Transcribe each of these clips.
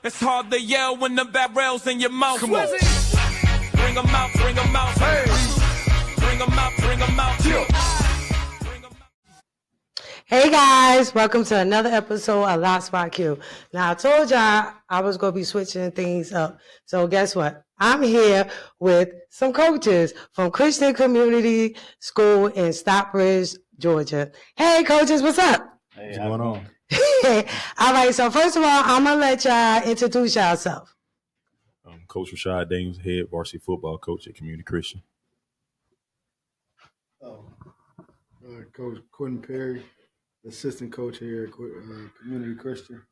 It's hard to yell when the barrel's in your mouth. Come on. Bring 'em out, bring 'em out. Hey. Bring 'em out, bring 'em out. Hey guys, welcome to another episode of Lot Spot Q. Now I told y'all I was going to be switching things up. So guess what? I'm here with some coaches from Christian Community School in Stockbridge, Georgia. Hey coaches, what's up? Hey, what's going on? All right, so first of all, I'm going to let y'all introduce yourself. Coach Rashad Daniels, head varsity football coach at Community Christian. Coach Quentin Perry, assistant coach here at Community Christian.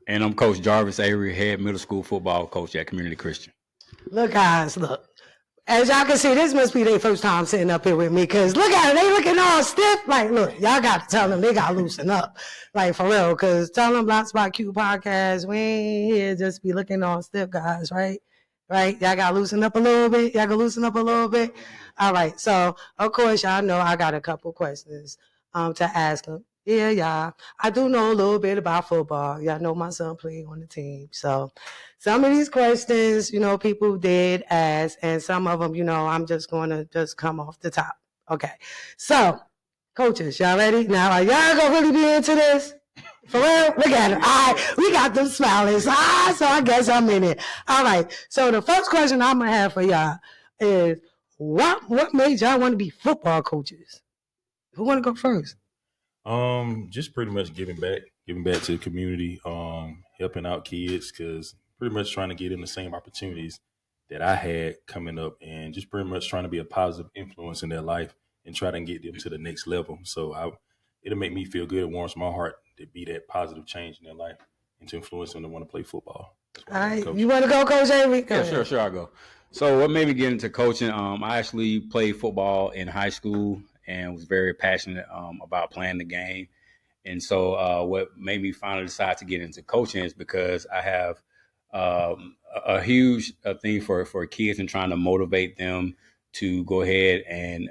And I'm Coach Jarvis Avery, head middle school football coach at Community Christian. Look, guys, look. As y'all can see, this must be their first time sitting up here with me because look at it, they looking all stiff. Like, look, y'all got to tell them they got to loosen up. Like, for real, because tell them Lot Spot Q podcast, we ain't here just be looking all stiff, guys, right? Right? Y'all got to loosen up a little bit. Y'all got to loosen up a little bit. All right. So, of course, y'all know I got a couple questions to ask them. Yeah, y'all. I do know a little bit about football. Y'all know my son played on the team. So some of these questions, people did ask, and some of them, I'm just going to just come off the top. Okay. So, coaches, y'all ready? Now, are y'all going to really be into this? For real? Look at it. All right. We got them smiling. So I guess I'm in it. All right. So the first question I'm going to have for y'all is, what made y'all want to be football coaches? Who want to go first? Just pretty much giving back to the community, helping out kids, because pretty much trying to get them the same opportunities that I had coming up, and just pretty much trying to be a positive influence in their life and try to get them to the next level. So it'll make me feel good. It warms my heart to be that positive change in their life and to influence them to want to play football. All right, you want to go, Coach Avery? Yeah, sure, I'll go. So what made me get into coaching? I actually played football in high school and was very passionate about playing the game. And so what made me finally decide to get into coaching is because I have a huge thing for kids and trying to motivate them to go ahead and,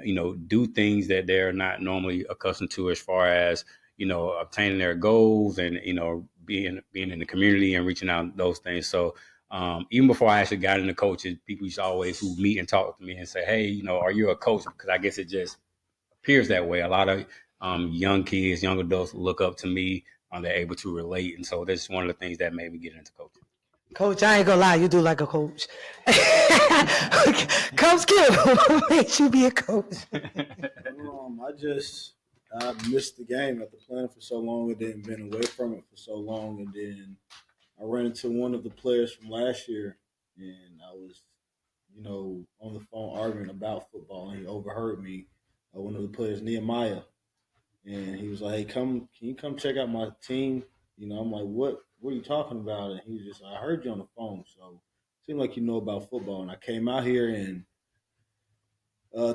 do things that they're not normally accustomed to as far as, obtaining their goals and, being in the community and reaching out those things. So even before I actually got into coaching, people used to always who meet and talk to me and say, hey, are you a coach? Because I guess it just appears that way. A lot of young kids, young adults look up to me. They're able to relate. And so that's one of the things that made me get into coaching. Coach, I ain't gonna lie, you do like a coach. Coach Q, what makes you be a coach? I missed the game after playing for so long and then been away from it for so long. And then I ran into one of the players from last year, and I was, on the phone arguing about football, and he overheard me. One of the players, Nehemiah, and he was like, "Hey, can you come check out my team?" I'm like, "What are you talking about?" And he was just, "I heard you on the phone, so it seemed like you know about football." And I came out here and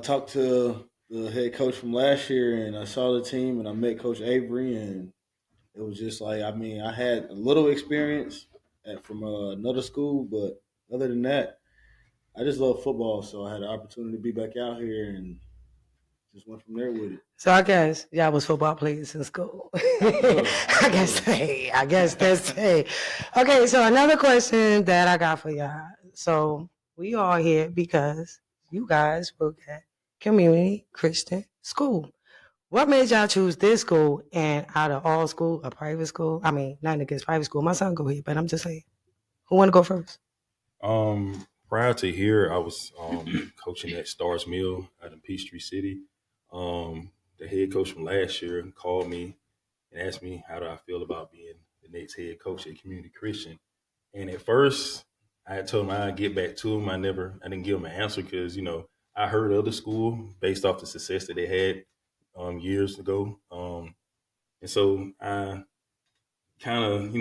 talked to the head coach from last year, and I saw the team, and I met Coach Avery, and it was just like, I had a little experience from another school, but other than that, I just love football, so I had the opportunity to be back out here and just went from there with it. So I guess y'all was football players in school. I guess that's hey. Okay, so another question that I got for y'all. So we all here because you guys work at Community Christian School. What made y'all choose this school and out of all school, a private school? I mean, not against private school. My son go here, but I'm just saying. Who want to go first? Prior to here, I was coaching at Stars Mill out in Peachtree City. The head coach from last year called me and asked me how do I feel about being the next head coach at Community Christian. And at first, I had told him I'd get back to him. I didn't give him an answer because, I heard of the school based off the success that they had years ago. And so I kind of,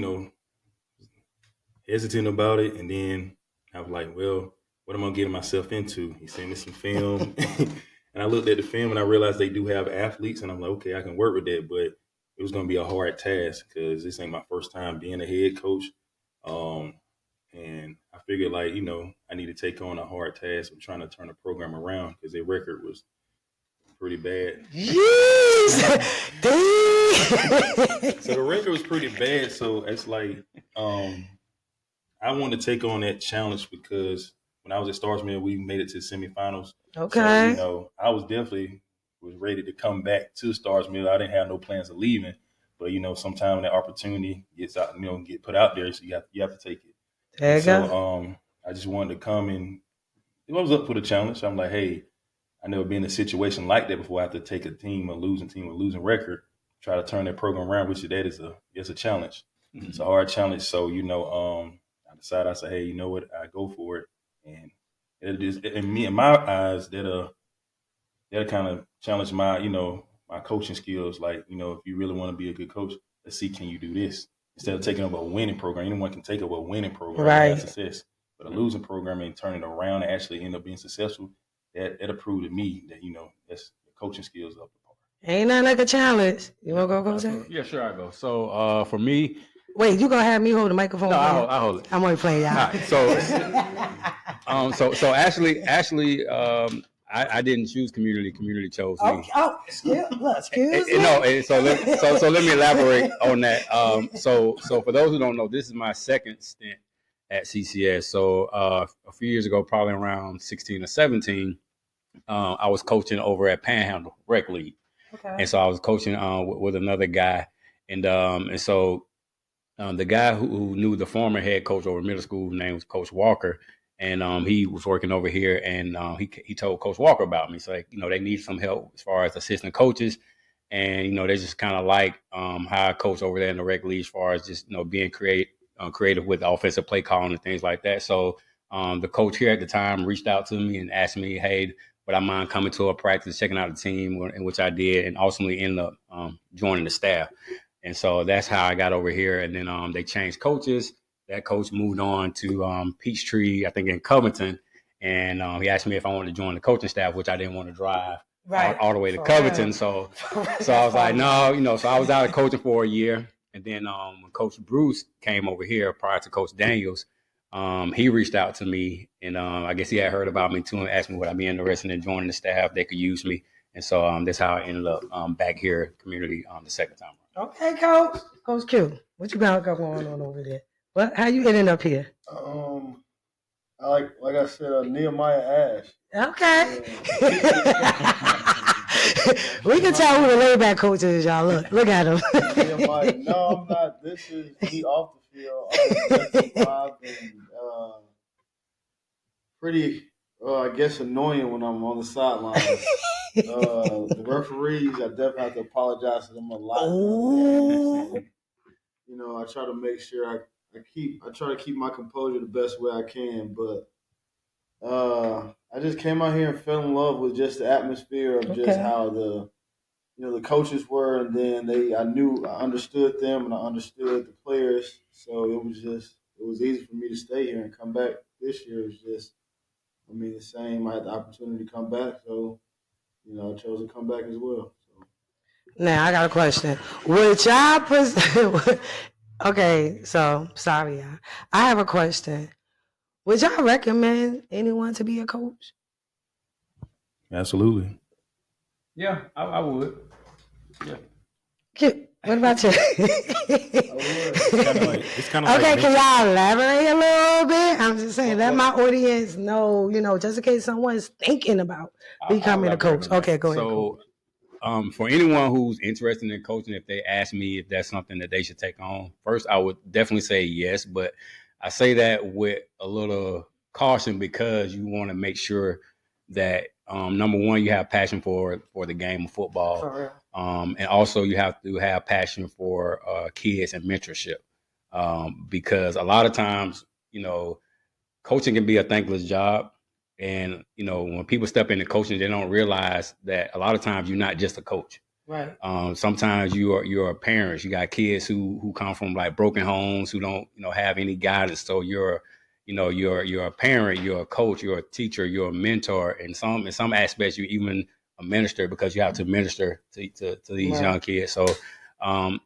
hesitant about it. And then I was like, well, what am I getting myself into? He sent me some film. And I looked at the film and I realized they do have athletes. And I'm like, okay, I can work with that. But it was going to be a hard task because this ain't my first time being a head coach. And I figured I need to take on a hard task of trying to turn the program around because their record was pretty bad. Yes! So the record was pretty bad. So it's like I wanted to take on that challenge because when I was at Starsmill, we made it to the semifinals. Okay. So, I was ready to come back to Starsmill. I didn't have no plans of leaving, but sometimes that opportunity gets out, get put out there, so you have to take it. There you go. So I just wanted to come and I was up for the challenge. I'm like, hey, I never been in a situation like that before. I have to take a team, a losing record, try to turn that program around, which it's a challenge. Mm-hmm. It's a hard challenge. So, I decided, I said, hey, you know what? I go for it. And it is, in my eyes, that'll kind of challenge my, my coaching skills. Like, if you really want to be a good coach, let's see, can you do this? Instead of taking over a winning program, anyone can take over a winning program and have success. But a losing program and turn it around and actually end up being successful, that'll prove to me that, that's the coaching skills up the part. Ain't nothing like a challenge. You want to go, Coach? Yeah, sure, I'll go. So for me. Wait, you going to have me hold the microphone? No, I hold it. I'm only playing y'all. All right, so Ashley, I didn't choose community. Community chose me. Excuse me. No, so let me elaborate on that. So for those who don't know, this is my second stint at CCS. So a few years ago, probably around 16 or 17, I was coaching over at Panhandle Rec League. Okay. And so I was coaching with another guy, and so the guy who knew the former head coach over middle school, his name was Coach Walker, and he was working over here, and he told Coach Walker about me. So they need some help as far as assistant coaches, and they just kind of like how I coach over there in the rec league as far as just being creative with offensive play calling and things like that. So the coach here at the time reached out to me and asked me, hey, would I mind coming to a practice, checking out the team, in which I did, and ultimately ended up joining the staff. And so that's how I got over here. And then they changed coaches. That coach moved on to Peachtree, I think in Covington. And he asked me if I wanted to join the coaching staff, which I didn't want to drive all the way to Covington. So I was like, no, so I was out of coaching for a year. And then when Coach Bruce came over here prior to Coach Daniels, he reached out to me. And I guess he had heard about me too and asked me would I be interested in joining the staff. They could use me. And so that's how I ended up back here community the second time. Okay, Coach Q, what you got going on over there? How you ending up here? Like I said, Nehemiah Ash. Okay. We can tell who the laid-back coach is, y'all. Look at him. Nehemiah, no, I'm not. This is me off the field. I'm and pretty, I guess, annoying when I'm on the sidelines. The referees, I definitely have to apologize to them a lot. I try to make sure I try to keep my composure the best way I can, but I just came out here and fell in love with just the atmosphere of just how the coaches were, and then I understood them and I understood the players, so it was easy for me to stay here and come back. This year is just, the same. I had the opportunity to come back, so I chose to come back as well. So. Now I got a question. Would y'all okay, so sorry, y'all. I have a question. Would y'all recommend anyone to be a coach? Absolutely. Yeah, I would. Yeah. What about you? It's kind of like okay, can y'all elaborate a little bit? I'm just saying, let my audience know, just in case someone's thinking about becoming a coach. Okay, go ahead. So, for anyone who's interested in coaching, if they ask me if that's something that they should take on, first, I would definitely say yes. But I say that with a little caution because you want to make sure that, number one, you have passion for the game of football. For real. And also you have to have passion for kids and mentorship because a lot of times, coaching can be a thankless job. And, when people step into coaching, they don't realize that a lot of times you're not just a coach. Right. Sometimes you're a parent. You got kids who come from like broken homes, who don't, have any guidance. So you're a parent, you're a coach, you're a teacher, you're a mentor. In some aspects, you even a minister because you have to minister to these young kids. So, I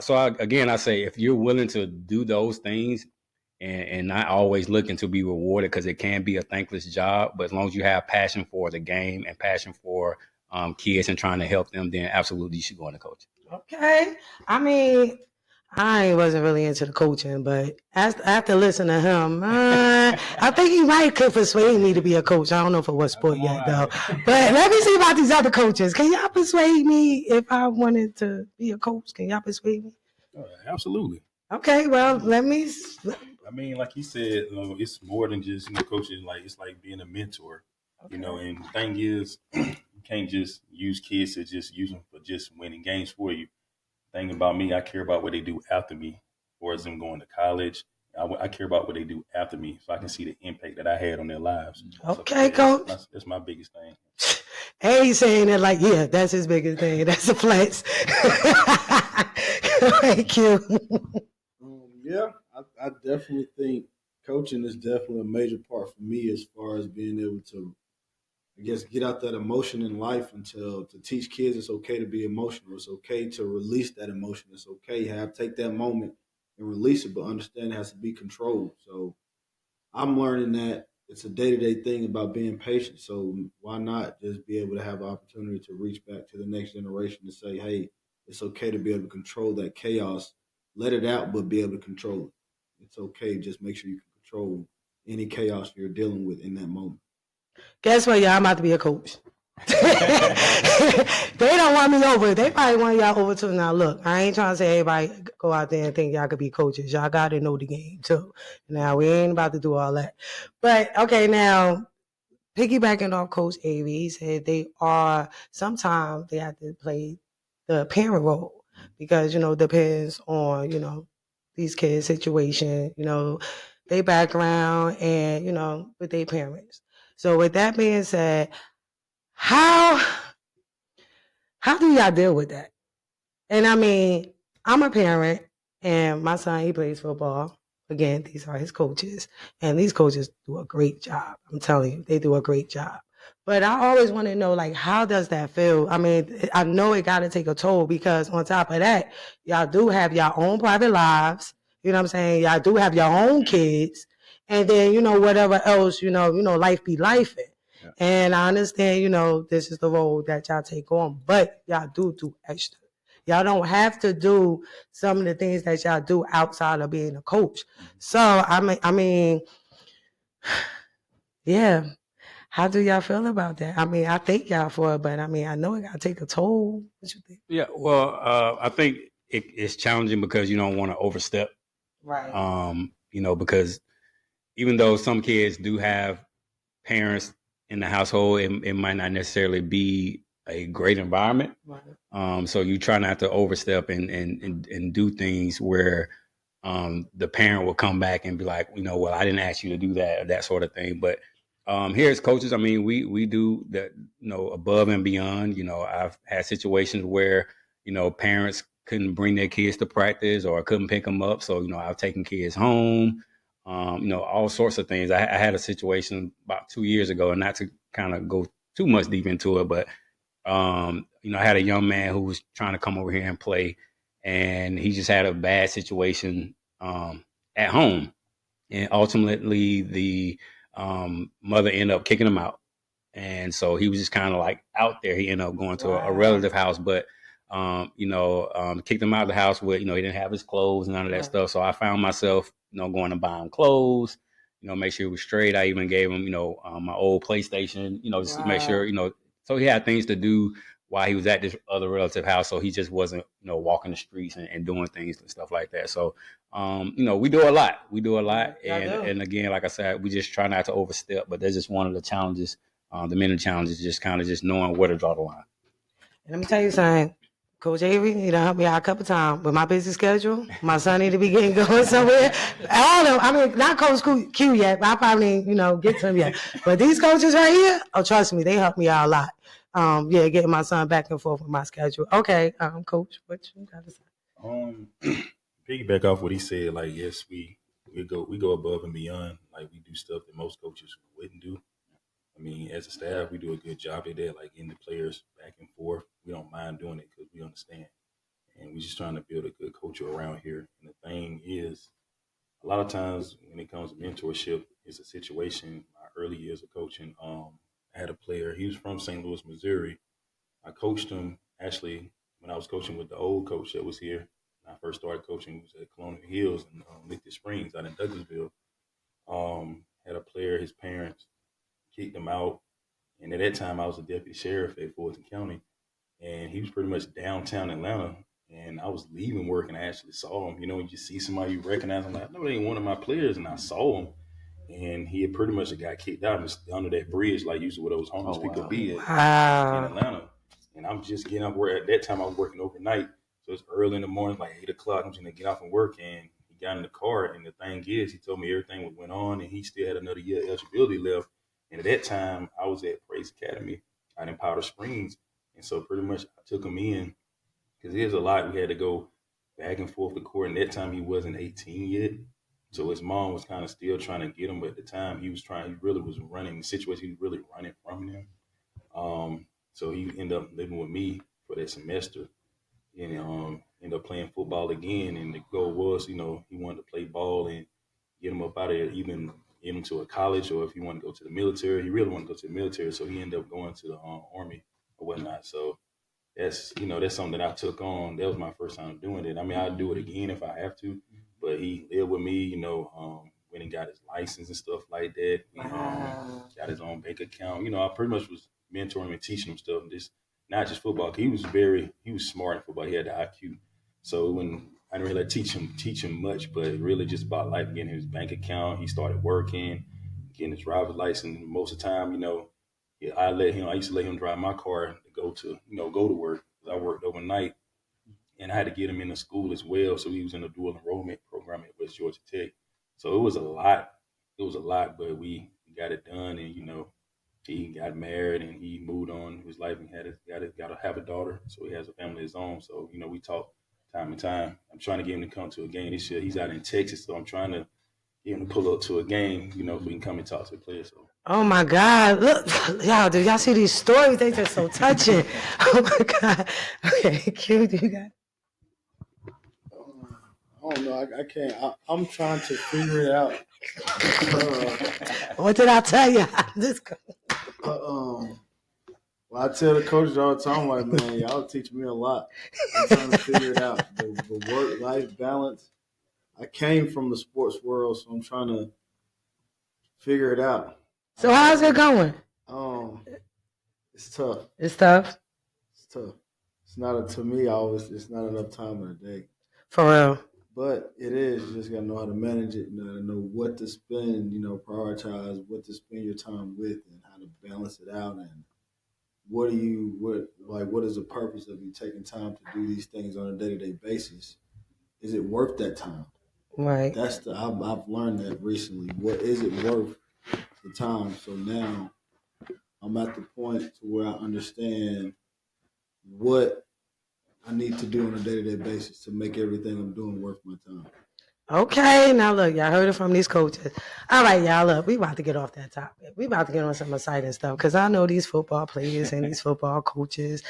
say if you're willing to do those things and not always looking to be rewarded because it can be a thankless job, but as long as you have passion for the game and passion for kids and trying to help them, then absolutely you should go into coaching. Okay. I mean, I wasn't really into the coaching, but after listening to him, I think he might could persuade me to be a coach. I don't know for what sport yet, though. But let me see about these other coaches. Can y'all persuade me if I wanted to be a coach? Can y'all persuade me? Absolutely. Okay, well, let me. I mean, like he said, it's more than just coaching. Like it's like being a mentor, And the thing is, you can't just use kids to just use them for just winning games for you. Thing about me, I care about what they do after me, or as them going to college. I care about what they do after me, so I can see the impact that I had on their lives. Okay, so coach. That's my biggest thing. And he's saying it like, yeah, that's his biggest thing. That's a flex. Thank you. Yeah, I definitely think coaching is definitely a major part for me as far as being able to, I guess, get out that emotion in life to teach kids it's okay to be emotional. It's okay to release that emotion. It's okay to take that moment and release it, but understand it has to be controlled. So I'm learning that it's a day-to-day thing about being patient. So why not just be able to have the opportunity to reach back to the next generation to say, hey, it's okay to be able to control that chaos, let it out, but be able to control it. It's okay. Just make sure you can control any chaos you're dealing with in that moment. Guess what, y'all? I'm about to be a coach. They don't want me over. They probably want y'all over too. Now, look, I ain't trying to say everybody go out there and think y'all could be coaches. Y'all got to know the game, too. Now, we ain't about to do all that. But, okay, now, piggybacking off Coach Avery, he said sometimes they have to play the parent role because, depends on, these kids' situation, their background and, with their parents. So with that being said, how do y'all deal with that? And I mean, I'm a parent and my son, he plays football. Again, these are his coaches, and these coaches do a great job. I'm telling you, they do a great job. But I always want to know, like, how does that feel? I mean, I know it got to take a toll because on top of that, y'all do have your own private lives. You know what I'm saying? Y'all do have your own kids. And then, whatever else, life be life. Yeah. And I understand, this is the role that y'all take on, but y'all do extra. Y'all don't have to do some of the things that y'all do outside of being a coach. So, I mean, yeah. How do y'all feel about that? I mean, I thank y'all for it, but I mean, I know it got to take a toll. What you think? Yeah, well, I think it's challenging because you don't want to overstep. Right. Because even though some kids do have parents in the household, it might not necessarily be a great environment. Right. So you try not to overstep and do things where the parent will come back and be like, well, I didn't ask you to do that or that sort of thing. But here as coaches, I mean, we do that, above and beyond. I've had situations where, parents couldn't bring their kids to practice or couldn't pick them up. So, I've taken kids home, all sorts of things. I had a situation about 2 years ago, and not to kind of go too much deep into it, but, I had a young man who was trying to come over here and play, and he just had a bad situation at home. And ultimately, the mother ended up kicking him out. And so he was just kind of like out there. He ended up going to a relative house, but, kicked him out of the house with, he didn't have his clothes, none of that stuff. So I found myself, going to buy him clothes, make sure he was straight. I even gave him, my old PlayStation, just to make sure, so he had things to do while he was at this other relative house. So he just wasn't, walking the streets and doing things and stuff like that. So, we do a lot. And again, like I said, we just try not to overstep, but that's just one of the challenges. The many challenges, just kind of just knowing where to draw the line. And let me tell you something. Coach Avery, he done helped me out a couple times with my busy schedule. My son need to be getting going somewhere. All of them, I mean, not Coach Q yet, but I probably, get to him yet. But these coaches right here, oh, trust me, they help me out a lot. Getting my son back and forth with my schedule. Okay, Coach, what you got to say? Piggyback off what he said, like, yes, we go above and beyond. Like, we do stuff that most coaches wouldn't do. I mean, as a staff, we do a good job at that, like getting the players back and forth. We don't mind doing it because we understand. And we're just trying to build a good culture around here. And the thing is, a lot of times when it comes to mentorship, it's a situation, my early years of coaching, I had a player, he was from St. Louis, Missouri, I coached him actually when I was coaching with the old coach that was here. When I first started coaching, was at Colonial Hills and Lichty Springs out in Douglasville. Had a player, his parents kicked him out, and at that time I was a deputy sheriff at Fulton County, and he was pretty much downtown Atlanta. And I was leaving work, and I actually saw him. You know, when you see somebody you recognize, I'm like, no, they ain't one of my players, and I saw him. And he had pretty much got kicked out under that bridge, like usually where those homeless people be in Wow. Atlanta. And I'm just getting up work. At that time, I was working overnight. So it's early in the morning, like 8 o'clock. I'm just going to get off from work. And he got in the car. And the thing is, he told me everything that went on. And he still had another year of eligibility left. And at that time, I was at Praise Academy out in Powder Springs. And so pretty much I took him in because there's a lot. We had to go back and forth with court. And that time, he wasn't 18 yet. So his mom was kind of still trying to get him. But at the time, he really was running the situation. He was really running from them. So he ended up living with me for that semester and ended up playing football again. And the goal was, you know, he wanted to play ball and get him up out of there, even get him to a college, or if he wanted to go to the military. He really wanted to go to the military, so he ended up going to the Army or whatnot. So that's something that I took on. That was my first time doing it. I mean, I'd do it again if I have to, but he lived with me, when he got his license and stuff like that. He got his own bank account. I pretty much was mentoring him and teaching him stuff. Not just football. He was smart in football. He had the IQ. So when I didn't really teach him much, but really just about life, getting his bank account. He started working, getting his driver's license. Most of the time, I used to let him drive my car to go to work. I worked overnight, and I had to get him into school as well. So he was in a dual enrollment program at West Georgia Tech. So it was a lot. But we got it done, and he got married and he moved on his life and got to have a daughter. So he has a family of his own. So we talk time and time. I'm trying to get him to come to a game this year. He's out in Texas, so I'm trying to get him to pull up to a game. So we can come and talk to the players. So. Oh my God! Look, y'all, do y'all see these stories? They just so touching. Oh my God! Okay, Q, do you got? I don't know. I can't. I'm trying to figure it out. What did I tell you? Well, I tell the coaches all the time, like, man, y'all teach me a lot. I'm trying to figure it out. The work-life balance. I came from the sports world, so I'm trying to figure it out. So how's it going? It's tough. It's tough. It's tough. It's not to me. It's not enough time in the day. For real. But it is. You just gotta know how to manage it. You gotta know what to spend. Prioritize what to spend your time with, and how to balance it out. And what is the purpose of you taking time to do these things on a day-to-day basis? Is it worth that time? Right. I've learned that recently. What is it worth the time? So now I'm at the point to where I understand what I need to do on a day-to-day basis to make everything I'm doing worth my time. Okay, now look, y'all heard it from these coaches. All right, y'all, look, we about to get off that topic. We about to get on some exciting stuff because I know these football players and these football coaches,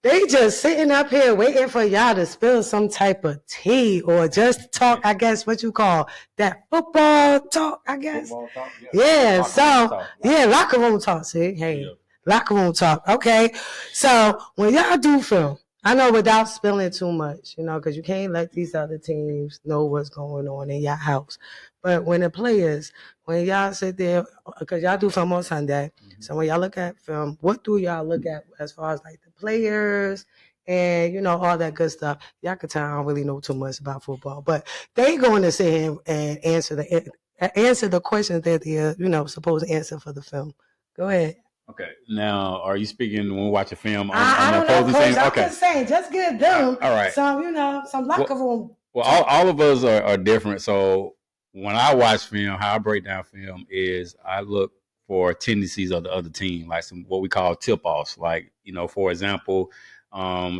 they just sitting up here waiting for y'all to spill some type of tea or just talk, I guess, what you call that football talk, I guess. Football talk, Yeah, Locker room talk. locker room talk, see? Hey, locker room talk, okay. So when y'all do film, I know without spilling too much, because you can't let these other teams know what's going on in your house. But when y'all sit there, because y'all do film on Sunday, so when y'all look at film, what do y'all look at as far as like the players and, all that good stuff? Y'all can tell I don't really know too much about football, but they going to sit here and answer the questions that they're, supposed to answer for the film. Go ahead. Okay. Now, are you speaking when we watch a film on I the don't know, opposing Coach. team? I'm Okay. just saying, just give them All right. some locker room. Well, all of us are different. So when I watch film, how I break down film is I look for tendencies of the other team, like some what we call tip-offs. Like, for example,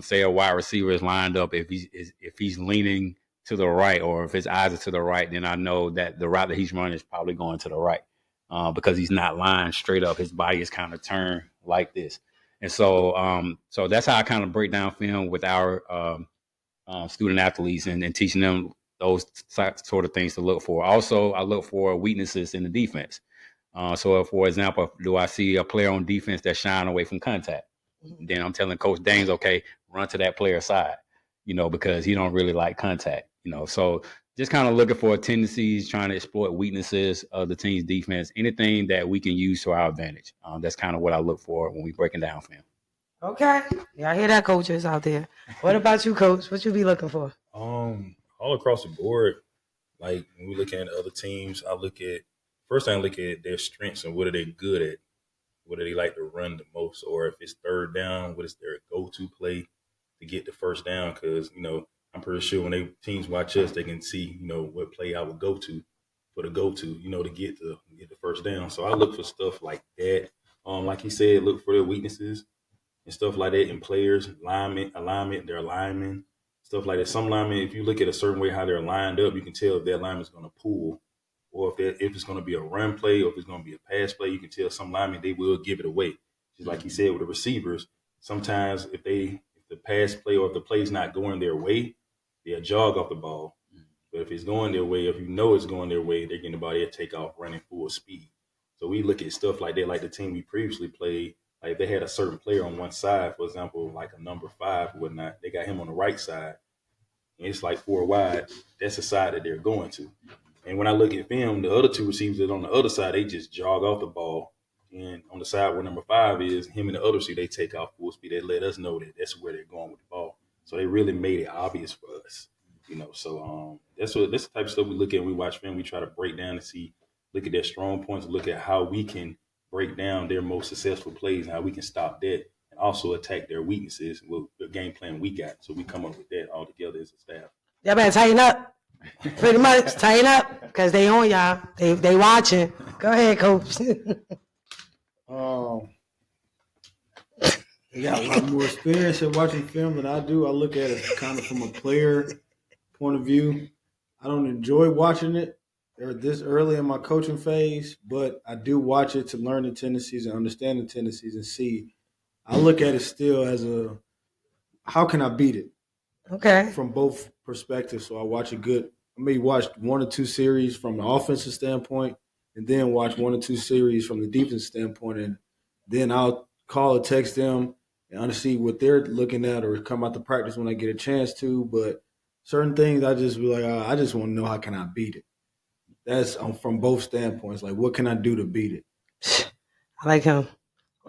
say a wide receiver is lined up. If he's leaning to the right or if his eyes are to the right, then I know that the route that he's running is probably going to the right. Because he's not lying straight up. His body is kind of turned like this. And so so that's how I kind of break down film with our student athletes and teaching them those sort of things to look for. Also, I look for weaknesses in the defense. So if, for example, do I see a player on defense that's shying away from contact? Then I'm telling Coach Daines, okay, run to that player side, because he don't really like contact, So just kind of looking for tendencies, trying to exploit weaknesses of the team's defense, anything that we can use to our advantage. That's kind of what I look for when we breaking down film. Okay. Y'all hear that, coaches out there? What about you, coach? What you be looking for? All across the board, like when we look at other teams, I look at their strengths and what are they good at. What do they like to run the most? Or if it's third down, what is their go-to play to get the first down? Because, I'm pretty sure when teams watch us, they can see, what play I would go to for the go-to, to get the first down. So I look for stuff like that. Like he said, look for their weaknesses and stuff like that in players, alignment, their linemen, stuff like that. Some linemen, if you look at a certain way how they're lined up, you can tell if that lineman's going to pull or if it's going to be a run play or if it's going to be a pass play. You can tell some linemen, they will give it away. Just like he said with the receivers, sometimes if the pass play or if the play's not going their way, they'll jog off the ball. But if it's going their way, if you know it's going their way, they're getting the ball, they'll take off running full speed. So we look at stuff like that, like the team we previously played. Like if they had a certain player on one side, for example, like a number 5 or whatnot, they got him on the right side, and it's like 4 wide. That's the side that they're going to. And when I look at film, the other 2 receivers that on the other side, they just jog off the ball. And on the side where number 5 is, him and the other receiver, they take off full speed. They let us know that that's where they're going with the ball. So they really made it obvious for us, So that's the type of stuff we look at when we watch film. We try to break down and look at their strong points, look at how we can break down their most successful plays and how we can stop that and also attack their weaknesses with the game plan we got. So we come up with that all together as a staff. Y'all better tighten up. Pretty much tighten up because they on y'all. They watching. Go ahead, coach. They got a lot more experience at watching film than I do. I look at it kind of from a player point of view. I don't enjoy watching it this early in my coaching phase, but I do watch it to learn the tendencies and understand the tendencies and see. I look at it still as how can I beat it? Okay. From both perspectives. So I watch I may watch 1 or 2 series from the offensive standpoint and then watch 1 or 2 series from the defense standpoint. And then I'll call or text them and see what they're looking at or come out to practice when I get a chance to. But certain things I just be like, I just want to know how can I beat it. That's from both standpoints. Like, what can I do to beat it? I like him.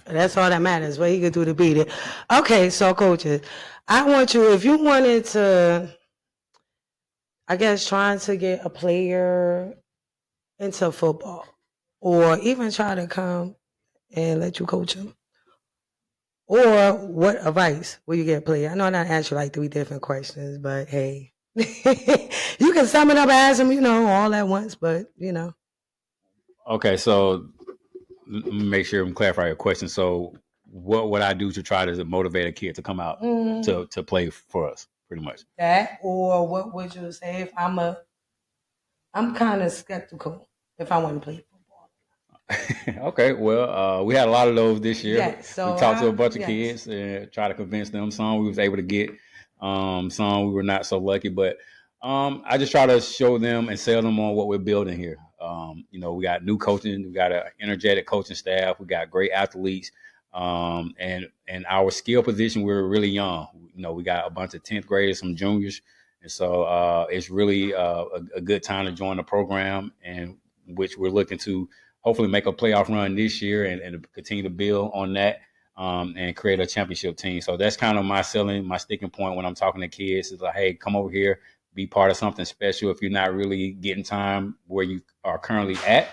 That's all that matters, what he could do to beat it. Okay, so coaches, I want you, if you wanted to, I guess, trying to get a player into football or even try to come and let you coach him, or what advice will you get a player? I know I not asked you like 3 different questions, but hey, you can sum it up and ask them, all at once, but, Okay, so let me make sure I'm clarifying your question. So what would I do to try to motivate a kid to come out to play for us, pretty much? That, or what would you say if I'm kind of skeptical if I want to play football? Okay, well, we had a lot of those this year. Yes, so we talked to a bunch of kids and try to convince them. Some we was able to get, some we were not so lucky. But I just try to show them and sell them on what we're building here. We got new coaching, we got an energetic coaching staff, we got great athletes, and our skill position, we're really young. We got a bunch of 10th graders, some juniors, and so it's really a good time to join the program, and which we're looking to hopefully make a playoff run this year and continue to build on that and create a championship team. So that's kind of my sticking point when I'm talking to kids is like, hey, come over here, be part of something special. If you're not really getting time where you are currently at,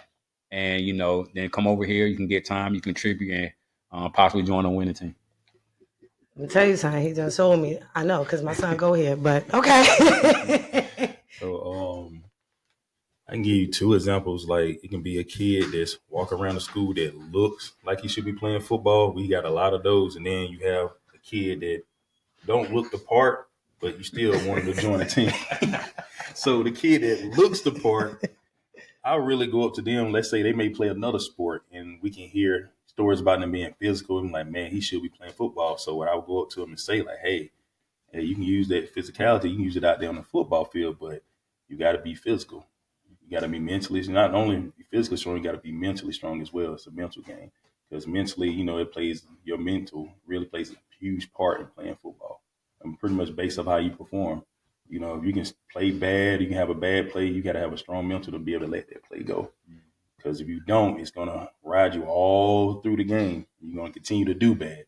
and then come over here, you can get time, you contribute, and possibly join a winning team. Let me tell you something. He just told me. I know because my son go here, but okay. So I can give you 2 examples. Like it can be a kid that's walking around the school that looks like he should be playing football. We got a lot of those, and then you have a kid that don't look the part, but you still want him to join the team. So the kid that looks the part, I'll really go up to them. Let's say they may play another sport, and we can hear stories about them being physical. I'm like, man, he should be playing football. So what I would go up to him and say, like, hey, you can use that physicality. You can use it out there on the football field, but you got to be physical. You got to be mentally, not only be physically strong, you got to be mentally strong as well. It's a mental game. because mentally, it plays your mental really plays a huge part in playing football. And pretty much based off how you perform. If you can play bad, you can have a bad play. You got to have a strong mental to be able to let that play go. Because if you don't, it's gonna ride you all through the game. You're gonna continue to do bad.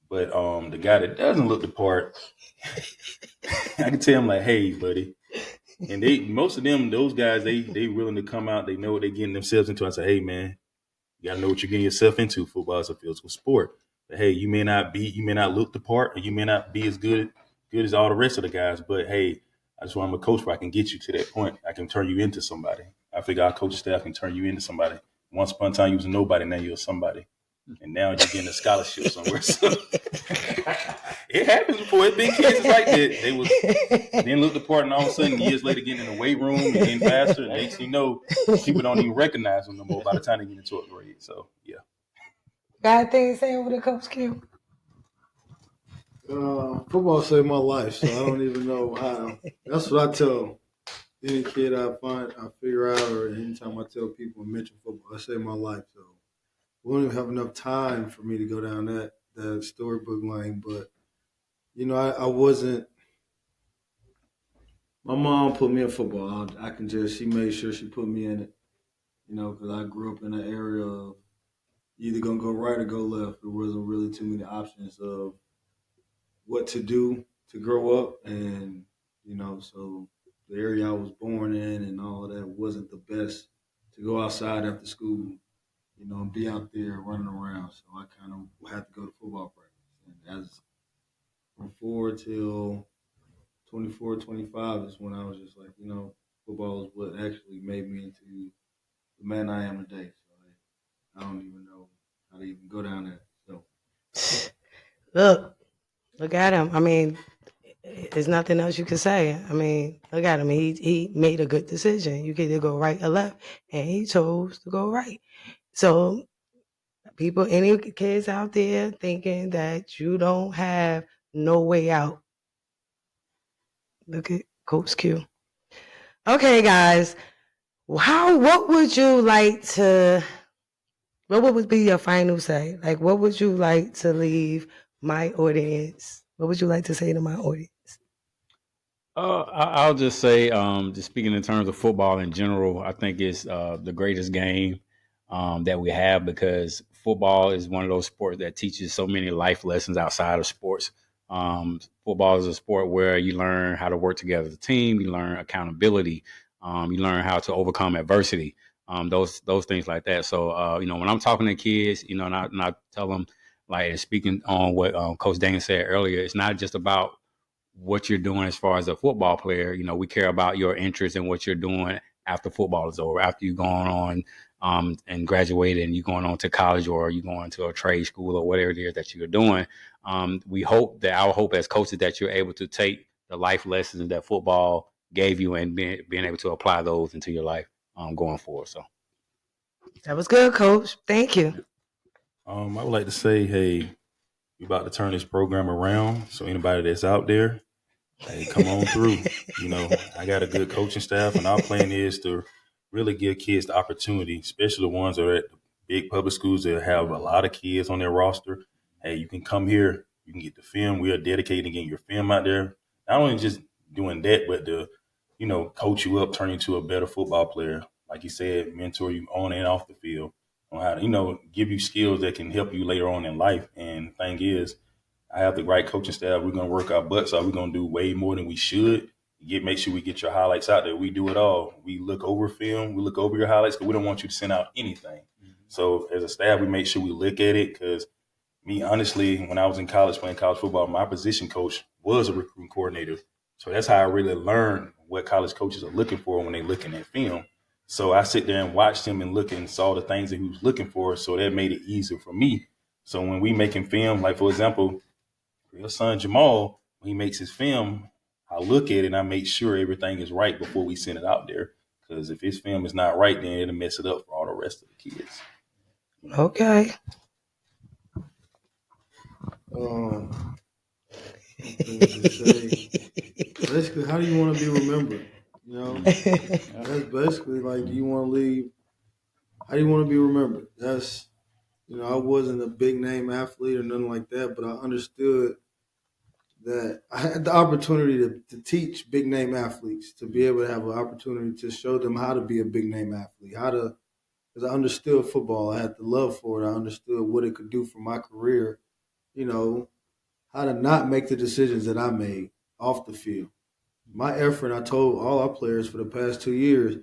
But the guy that doesn't look the part, I can tell him like, "Hey, buddy." And most of them, those guys, they willing to come out. They know what they're getting themselves into. I say, "Hey, man, you gotta know what you're getting yourself into. Football is a physical sport. But hey, you may not look the part, or you may not be as good as all the rest of the guys. But hey, that's why I'm a coach where I can get you to that point. I can turn you into somebody. I figure our coaching staff can turn you into somebody. Once upon a time, you was a nobody, now you're somebody. And now you're getting a scholarship somewhere. So it happens before. It's been kids like that. They didn't look the part, and all of a sudden, years later, getting in the weight room and getting faster. And next thing you know, people don't even recognize them no more by the time they get into 12th grade. So, yeah. Got things to say over the Coach Q? Football saved my life, so I don't even know how. That's what I tell any kid I figure out, or anytime I tell people mention football, I saved my life. So we won't even have enough time for me to go down that storybook lane. But I wasn't. My mom put me in football. She made sure she put me in it. Because I grew up in an area of either gonna go right or go left. There wasn't really too many options of what to do to grow up, and so the area I was born in and all of that wasn't the best to go outside after school, and be out there running around. So I kind of had to go to football practice, and as from 4 till 24, 25 is when I was just like, football is what actually made me into the man I am today. So I don't even know how to even go down there. So Look at him. I mean, there's nothing else you can say. I mean, look at him. He made a good decision. You can either go right or left, and he chose to go right. So people, any kids out there thinking that you don't have no way out, look at Coach Q. Okay, guys, what would be your final say? Like, what would you like to leave my audience? What would you like to say to my audience? I'll just say, just speaking in terms of football in general, I think it's the greatest game that we have, because football is one of those sports that teaches so many life lessons outside of sports. Football is a sport where you learn how to work together as a team. You learn accountability. You learn how to overcome adversity. Those things like that. So, when I'm talking to kids, and I tell them, like, speaking on what Coach Daniel said earlier, it's not just about what you're doing as far as a football player. We care about your interest in what you're doing after football is over, after you've gone on and graduated and you're going on to college, or you're going to a trade school, or whatever it is that you're doing. Our hope as coaches that you're able to take the life lessons that football gave you and being able to apply those into your life going forward. So that was good, Coach. Thank you. I would like to say, hey, we're about to turn this program around. So anybody that's out there, hey, come on through. I got a good coaching staff, and our plan is to really give kids the opportunity, especially the ones that are at the big public schools that have a lot of kids on their roster. Hey, you can come here. You can get the film. We are dedicated to getting your film out there. Not only just doing that, but to, coach you up, turn you into a better football player. Like you said, mentor you on and off the field, on how to, give you skills that can help you later on in life. And the thing is, I have the right coaching staff. We're going to work our butts off. We're going to do way more than we should. Make sure we get your highlights out there. We do it all. We look over film. We look over your highlights, because we don't want you to send out anything. Mm-hmm. So as a staff, we make sure we look at it, because me, honestly, when I was in college playing college football, my position coach was a recruiting coordinator. So that's how I really learned what college coaches are looking for when they're looking at film. So I sit there and watched him and look and saw the things that he was looking for. So that made it easier for me. So when we making film, like, for example, your son Jamal, when he makes his film, I look at it and I make sure everything is right before we send it out there. Because if his film is not right, then it'll mess it up for all the rest of the kids. Okay. Basically, how do you want to be remembered? That's basically like, do you want to leave? How do you want to be remembered? That's, I wasn't a big name athlete or nothing like that, but I understood that I had the opportunity to teach big name athletes, to be able to have an opportunity to show them how to be a big name athlete, because I understood football. I had the love for it. I understood what it could do for my career, how to not make the decisions that I made off the field. My effort, I told all our players for the past 2 years,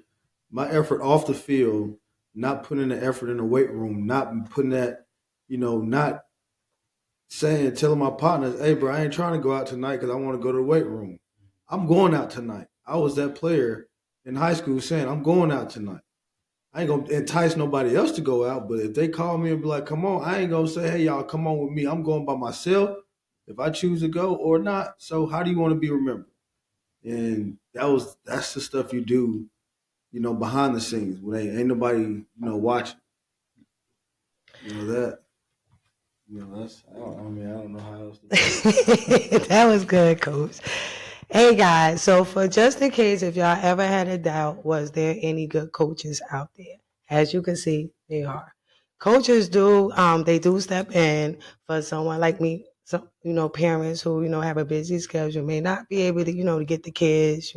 my effort off the field, not putting the effort in the weight room, not putting that, not telling my partners, hey, bro, I ain't trying to go out tonight because I want to go to the weight room. I'm going out tonight. I was that player in high school saying, I'm going out tonight. I ain't going to entice nobody else to go out, but if they call me and be like, come on, I ain't going to say, hey, y'all, come on with me. I'm going by myself if I choose to go or not. So how do you want to be remembered? And that's the stuff you do, behind the scenes when ain't nobody, watching. That's, I don't know how else to do it. That was good, Coach. Hey guys, so for just in case if y'all ever had a doubt, was there any good coaches out there? As you can see, they are. Coaches they do step in for someone like me, parents who, have a busy schedule, may not be able to, to get the kids,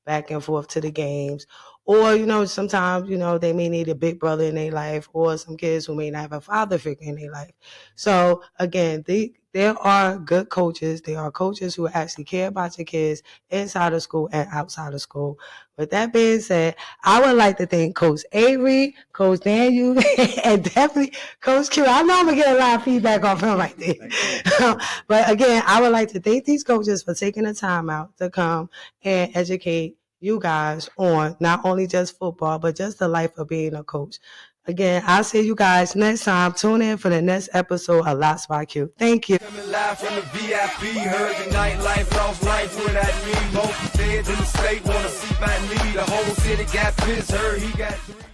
back and forth to the games. Or, sometimes, they may need a big brother in their life, or some kids who may not have a father figure in their life. So again, there are good coaches. There are coaches who actually care about your kids inside of school and outside of school. With that being said, I would like to thank Coach Avery, Coach Daniel, and definitely Coach Q. I know I'm going to get a lot of feedback off him right there. But again, I would like to thank these coaches for taking the time out to come and educate you guys on not only just football, but just the life of being a coach. Again, I'll see you guys next time. Tune in for the next episode of Lots by Q. Thank you. Coming live from the VIP, heard the nightlife, lost life without me. Most feds in the state wanna see my knee. The whole city got pissed, heard he got 3.